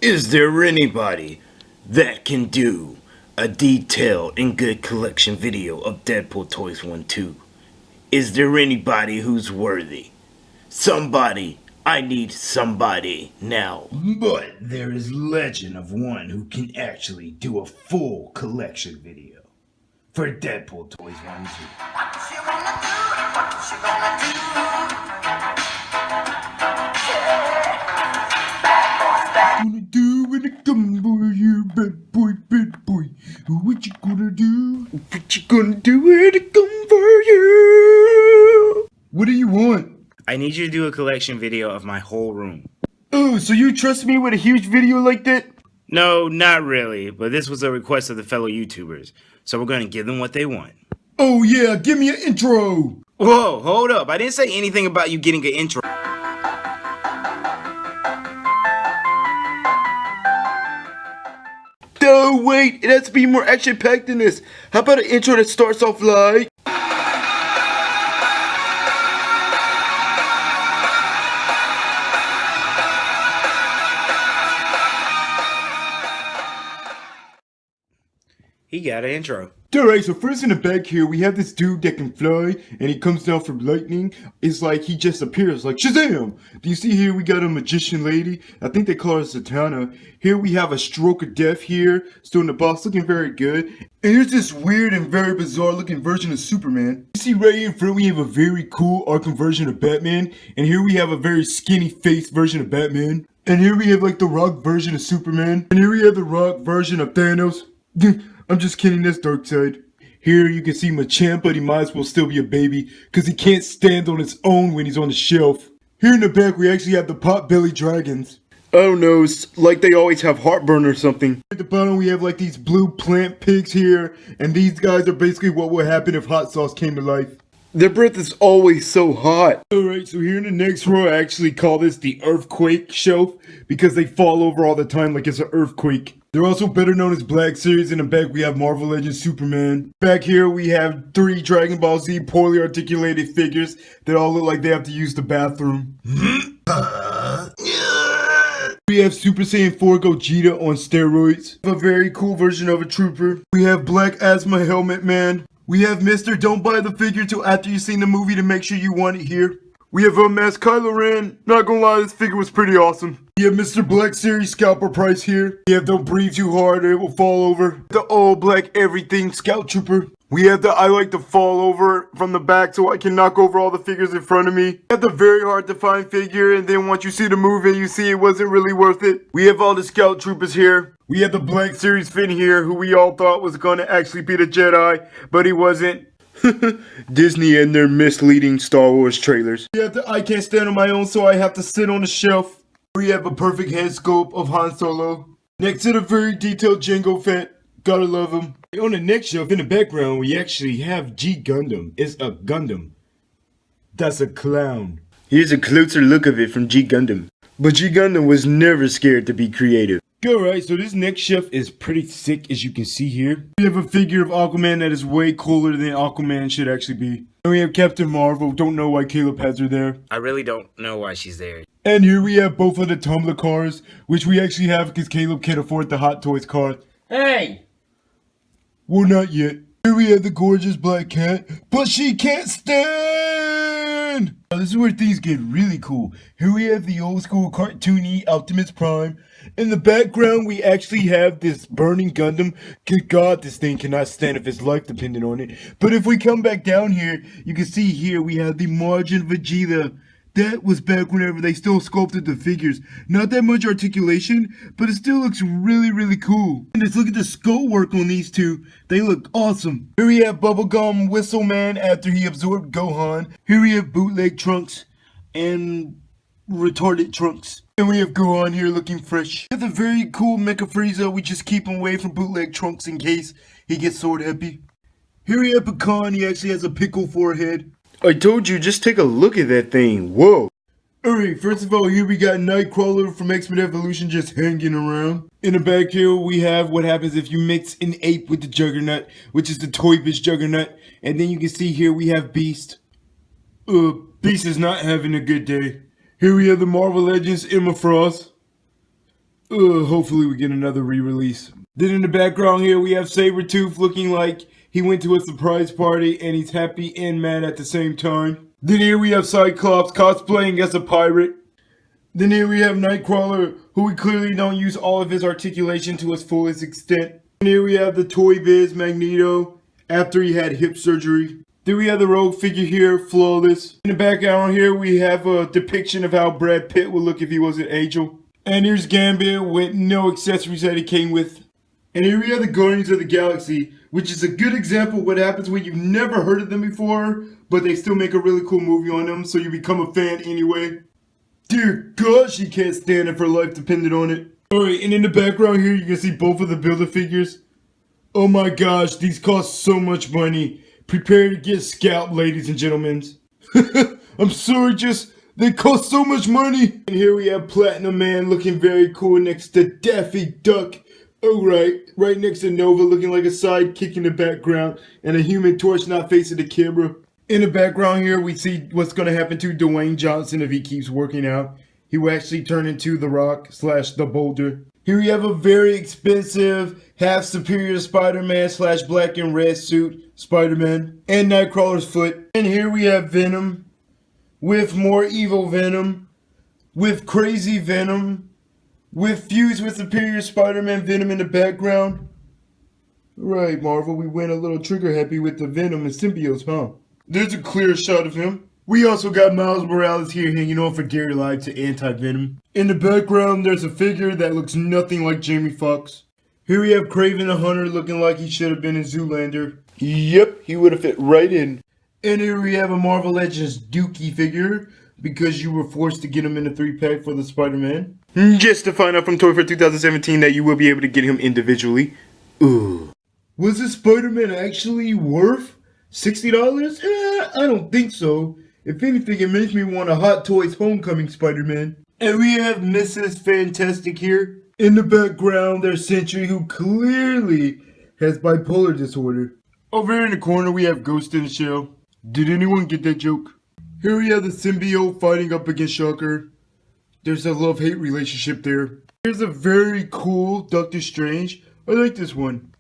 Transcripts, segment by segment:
Is there anybody that can do a detailed and good collection video of Deadpool Toys 1 2? Is there anybody who's worthy? Somebody. I need somebody now. But there is legend of one who can actually do a full collection video for Deadpool Toys 1 2. What you gonna do? What you gonna do? Yeah. Bad boys back. Gonna do when I come for you, bad boy, bad boy. What you gonna do? What you gonna do when I come for you? What do you want? I need you to do a collection video of my whole room. Oh, so you trust me with a huge video like that? No, not really, but this was a request of the fellow YouTubers, so we're gonna give them what they want. Oh yeah, give me an intro! Whoa, hold up, I didn't say anything about you getting an intro. Oh wait, it has to be more action-packed than this. How about an intro that starts off like... He got an intro. Alright, so first in the back here, we have this dude that can fly, and he comes down from lightning. It's like he just appears, like Shazam! Do you see here, we got a magician lady. I think they call her Zatanna. Here we have a stroke of death here, still in the box, looking very good. And here's this weird and very bizarre looking version of Superman. You see right here in front, we have a very cool Arkham version of Batman. And here we have a very skinny face version of Batman. And here we have like the Rock version of Superman. And here we have the Rock version of Thanos. I'm just kidding, that's Darkseid. Here you can see Machamp, but he might as well still be a baby, because he can't stand on his own when he's on the shelf. Here in the back we actually have the Potbelly Dragons. I don't know, it's like they always have heartburn or something. At the bottom we have like these blue plant pigs here, and these guys are basically what would happen if hot sauce came to life. Their breath is always so hot. Alright, so here in the next row I actually call this the Earthquake shelf, because they fall over all the time like it's an earthquake. They're also better known as Black Series. In the back we have Marvel Legends Superman. Back here we have 3 Dragon Ball Z poorly articulated figures that all look like they have to use the bathroom. We have Super Saiyan 4 Gogeta on steroids. A very cool version of a trooper. We have Black Asthma Helmet Man. We have Mr. Don't buy the figure till after you've seen the movie to make sure you want it here. We have Unmasked Kylo Ren. Not gonna lie, this figure was pretty awesome. We have Mr. Black Series Scalper Price here. We have Don't Breathe Too Hard or It Will Fall Over. The All Black Everything Scout Trooper. We have the I Like to Fall Over from the back so I can knock over all the figures in front of me. We have the very hard to find figure, and then once you see the movie, you see it wasn't really worth it. We have all the Scout Troopers here. We have the Black Series Finn here, who we all thought was gonna actually be the Jedi, but he wasn't. Disney and their misleading Star Wars trailers. We have the I Can't Stand on My Own, so I have to sit on the shelf. We have a perfect head sculpt of Han Solo. Next to the very detailed Jango Fett. Gotta love him. On the next shelf in the background, we actually have G Gundam. It's a Gundam. That's a clown. Here's a closer look of it from G Gundam. But G Gundam was never scared to be creative. Alright, so this next shelf is pretty thick, as you can see here. We have a figure of Aquaman that is way cooler than Aquaman should actually be. And we have Captain Marvel. Don't know why Caleb has her there. I really don't know why she's there. And here we have both of the Tumblr cars, which we actually have because Caleb can't afford the Hot Toys car. Hey! Well, not yet. Here we have the gorgeous black cat, but she can't stand! Now, this is where things get really cool. Here we have the old school cartoony Optimus Prime. In the background, we actually have this burning Gundam. Good God, this thing cannot stand if his life depended on it. But if we come back down here, you can see here we have the Margin Vegeta. That was back whenever they still sculpted the figures. Not that much articulation, but it still looks really, really cool. And just look at the skull work on these two. They look awesome. Here we have Bubblegum Whistle Man after he absorbed Gohan. Here we have Bootleg Trunks and retarded Trunks. And we have Gohan here looking fresh. We have the very cool Mecha Frieza. We just keep him away from Bootleg Trunks in case he gets sword happy. Here we have Pecan. He actually has a pickle forehead. I told you, just take a look at that thing. Whoa. Alright, first of all, here we got Nightcrawler from X-Men Evolution just hanging around. In the back here, we have what happens if you mix an ape with the Juggernaut, which is the Toy Biz Juggernaut. And then you can see here we have Beast. Beast is not having a good day. Here we have the Marvel Legends Emma Frost. Hopefully we get another re-release. Then in the background here, we have Sabretooth looking like he went to a surprise party and he's happy and mad at the same time. Then here we have Cyclops cosplaying as a pirate. Then here we have Nightcrawler, who we clearly don't use all of his articulation to its fullest extent. And here we have the Toy Biz Magneto after he had hip surgery. Then we have the Rogue figure here, flawless. In the background here, we have a depiction of how Brad Pitt would look if he was an angel. And here's Gambit with no accessories that he came with. And here we have the Guardians of the Galaxy, which is a good example of what happens when you've never heard of them before, but they still make a really cool movie on them, so you become a fan anyway. Dear God, she can't stand it for life dependent on it. Alright, and in the background here, you can see both of the Build-A-Figures. Oh my gosh, these cost so much money. Prepare to get scalped, ladies and gentlemen. I'm sorry, they cost so much money. And here we have Platinum Man looking very cool next to Daffy Duck. Alright, right next to Nova looking like a sidekick in the background. And a Human Torch not facing the camera. In the background here, we see what's going to happen to Dwayne Johnson if he keeps working out. He will actually turn into The Rock / The Boulder. Here we have a very expensive, half superior Spider-Man / black and red suit Spider-Man. And Nightcrawler's foot. And here we have Venom. With more evil Venom. With crazy Venom. With fused with superior Spider-Man Venom in the background. Right, Marvel, we went a little trigger happy with the Venom and symbiotes, huh? There's a clear shot of him. We also got Miles Morales here hanging on for dear life to anti-Venom. In the background, there's a figure that looks nothing like Jamie Foxx. Here we have Kraven the Hunter looking like he should have been in Zoolander. Yep, he would have fit right in. And here we have a Marvel Legends Dookie figure, because you were forced to get him in a 3-pack for the Spider-Man. Just to find out from Toy Fair 2017 that you will be able to get him individually. Ooh. Was this Spider-Man actually worth $60? I don't think so. If anything, it makes me want a Hot Toys Homecoming Spider-Man. And we have Mrs. Fantastic here. In the background, there's Sentry, who clearly has bipolar disorder. Over here in the corner, we have Ghost in the Shell. Did anyone get that joke? Here we have the symbiote fighting up against Shocker. There's a love-hate relationship there. Here's a very cool Doctor Strange. I like this one.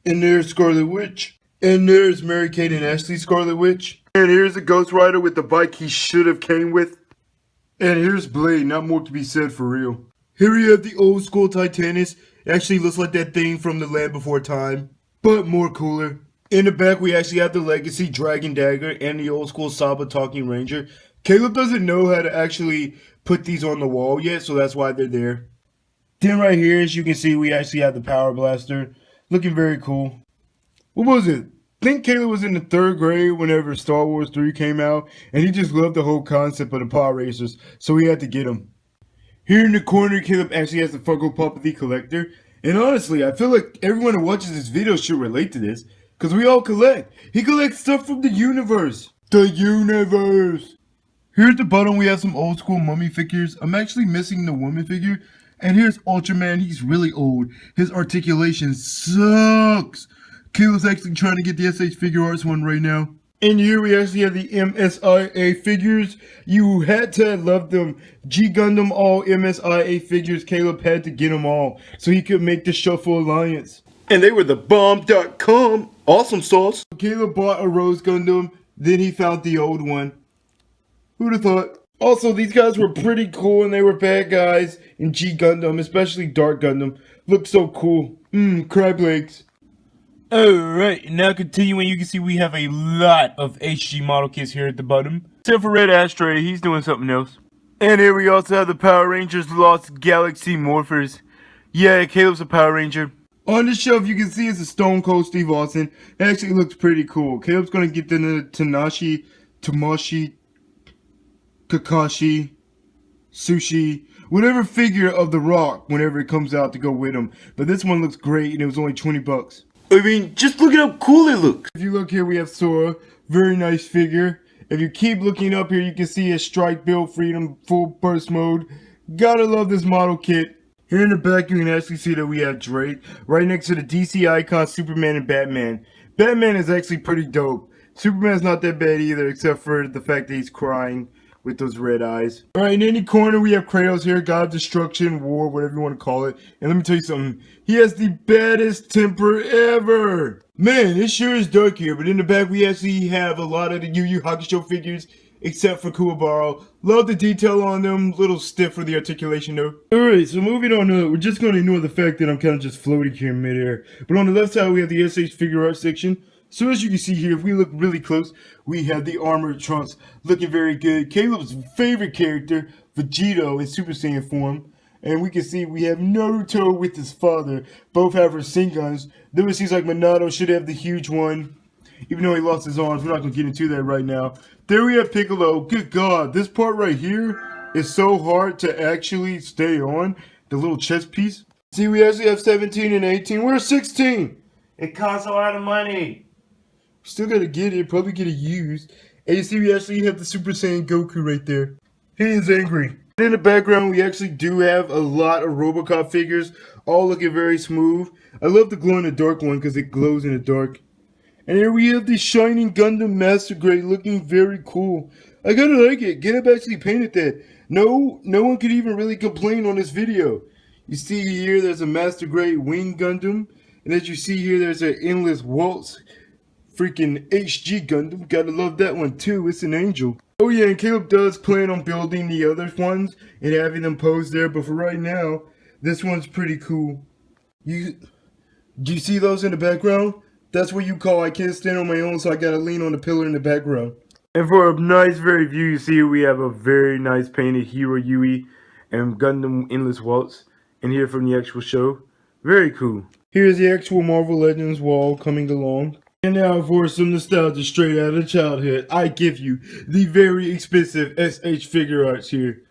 And there's Scarlet Witch. And there's Mary-Kate and Ashley Scarlet Witch. And here's a Ghost Rider with the bike he should have came with. And here's Blade, not more to be said for real. Here we have the old school Titanus. It actually looks like that thing from the Land Before Time, but more cooler. In the back we actually have the Legacy Dragon Dagger and the old school Saba Talking Ranger. Caleb doesn't know how to actually put these on the wall yet, so that's why they're there. Then right here, as you can see, we actually have the Power Blaster. Looking very cool. What was it? I think Caleb was in the 3rd grade whenever Star Wars 3 came out, and he just loved the whole concept of the Power Racers, so he had to get them. Here in the corner, Caleb actually has the Funko Pop the Collector, and honestly, I feel like everyone who watches this video should relate to this, because we all collect. He collects stuff from the universe. The universe! Here at the bottom, we have some old school mummy figures. I'm actually missing the woman figure, and here's Ultraman. He's really old. His articulation sucks. Caleb's actually trying to get the S.H.Figuarts one right now. And here we actually have the MSIA figures. You had to have loved them. G Gundam all MSIA figures. Caleb had to get them all so he could make the Shuffle Alliance. And they were the bomb.com. Awesome sauce. Caleb bought a Rose Gundam. Then he found the old one. Who'd have thought? Also, these guys were pretty cool and they were bad guys in G Gundam, especially Dark Gundam. Looked so cool. Crab legs. Alright, now continuing, you can see we have a lot of HG model kits here at the bottom. Except for Red Ashtray, he's doing something else. And here we also have the Power Rangers Lost Galaxy Morphers. Yeah, Caleb's a Power Ranger. On the shelf, you can see it's a Stone Cold Steve Austin. It actually looks pretty cool. Caleb's gonna get the Tanashi, Tamashi, Kakashi, Sushi, whatever figure of The Rock whenever it comes out to go with him. But this one looks great and it was only 20 bucks. I mean, just look at how cool it looks. If you look here, we have Sora. Very nice figure. If you keep looking up here, you can see his Strike Build Freedom full burst mode. Gotta love this model kit. Here in the back, you can actually see that we have Drake. Right next to the DC Icons, Superman and Batman. Batman is actually pretty dope. Superman's not that bad either, except for the fact that he's crying. with those red eyes. Alright, in any corner we have Kratos here, God of Destruction, War, whatever you want to call it. And let me tell you something, he has the baddest temper ever! Man, it sure is dark here, but in the back we actually have a lot of the Yu Yu Hakusho figures, except for Kuwabara. Love the detail on them, little stiff for the articulation though. Alright, so moving on we're just going to ignore the fact that I'm kind of just floating here in midair. But on the left side we have the S.H.Figuarts section. So as you can see here, if we look really close, we have the armored Trunks looking very good. Caleb's favorite character, Vegeta in Super Saiyan form. And we can see we have Naruto with his father. Both have Rasenguns. Though it seems like Minato should have the huge one. Even though he lost his arms, we're not going to get into that right now. There we have Piccolo. Good God, this part right here is so hard to actually stay on. The little chest piece. See, we actually have 17 and 18. We're 16. It costs a lot of money. Still gotta get it, probably get it used. And you see we actually have the Super Saiyan Goku right there. He is angry. In the background we actually do have a lot of Robocop figures, all looking very smooth. I love the glow in the dark one because it glows in the dark. And here we have the shining Gundam Master Grade looking very cool. I gotta like it. Get up actually painted that. No one could even really complain on this video. You see here there's a Master Grade Wing Gundam. And as you see here there's an Endless Waltz freaking HG Gundam. Gotta love that one too. It's an angel. Oh yeah, and Caleb does plan on building the other ones and having them posed there. But for right now, this one's pretty cool. Do you see those in the background? That's what you call I can't stand on my own, so I gotta lean on the pillar in the background. And for a nice very view, you see we have a very nice painted Hero Yui and Gundam Endless Waltz. And here from the actual show. Very cool. Here's the actual Marvel Legends wall coming along. And now for some nostalgia straight out of childhood, I give you the very expensive S.H.Figuarts here.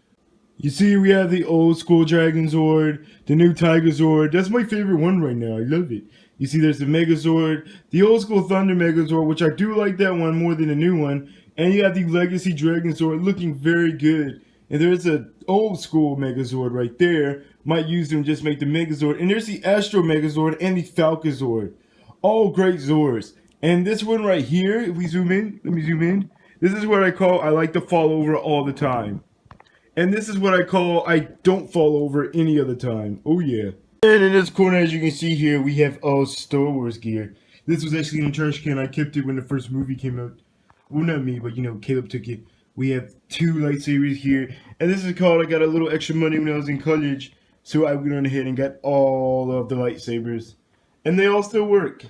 You see we have the old school Dragon Zord, the new Tiger Zord. That's my favorite one right now, I love it. You see there's the Megazord, the old school Thunder Megazord, which I do like that one more than the new one. And you have the Legacy Dragon Zord looking very good. And there's an old school Megazord right there. Might use them just make the Megazord. And there's the Astro Megazord and the Falcazord. All great Zords. And this one right here, if we zoom in, let me zoom in. This is what I call I like to fall over all the time. And this is what I call I don't fall over any other time. Oh yeah. And in this corner, as you can see here, we have all Star Wars gear. This was actually in the trash can. I kept it when the first movie came out. Well, not me, but you know, Caleb took it. We have 2 lightsabers here. And this is called I got a little extra money when I was in college. So I went on ahead and got all of the lightsabers. And they all still work.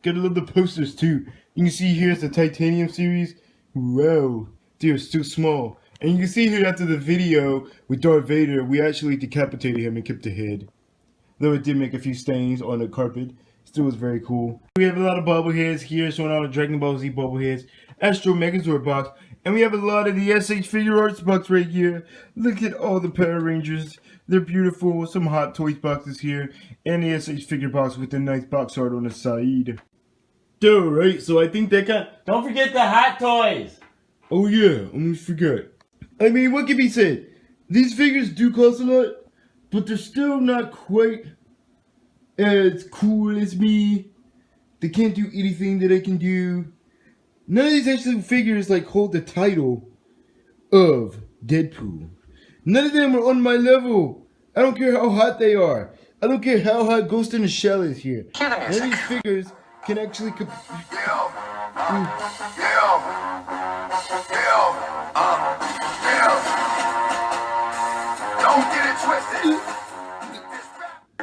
Gotta love the posters too. You can see here's the Titanium series. Wow, they're still small. And you can see here after the video with Darth Vader, we actually decapitated him and kept the head. Though it did make a few stains on the carpet, still was very cool. We have a lot of bobbleheads here, showing all the Dragon Ball Z bobbleheads. Astro Megazord box. And we have a lot of the S.H.Figuarts box right here. Look at all the Power Rangers. They're beautiful. Some Hot Toys boxes here. And the S.H. figure box with a nice box art on the side. Alright, so I think that Don't forget the Hot Toys. Oh yeah, I almost forgot. I mean, what can be said? These figures do cost a lot, but they're still not quite as cool as me. They can't do anything that I can do. None of these actual figures like hold the title of Deadpool. None of them are on my level. I don't care how hot they are. I don't care how hot Ghost in the Shell is here. None of these figures can actually Don't get it twisted.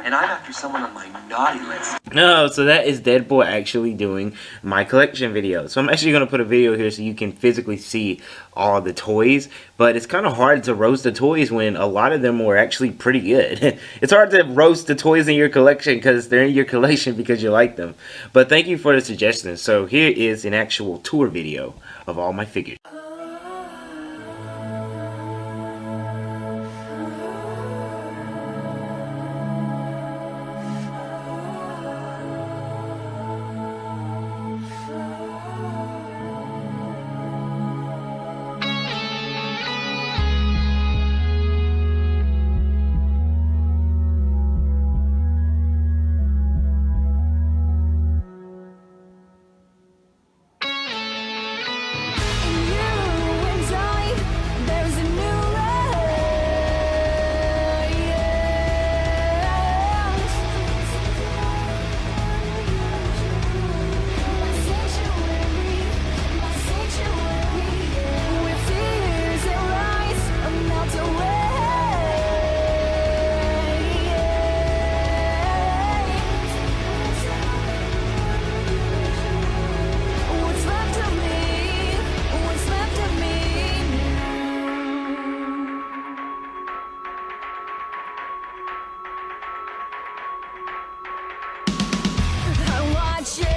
And I'm after someone on my naughty list. No, so that is Deadpool actually doing my collection video. So I'm actually going to put a video here so you can physically see all the toys. But it's kind of hard to roast the toys when a lot of them were actually pretty good. It's hard to roast the toys in your collection because they're in your collection because you like them. But thank you for the suggestion. So here is an actual tour video of all my figures. And you got you.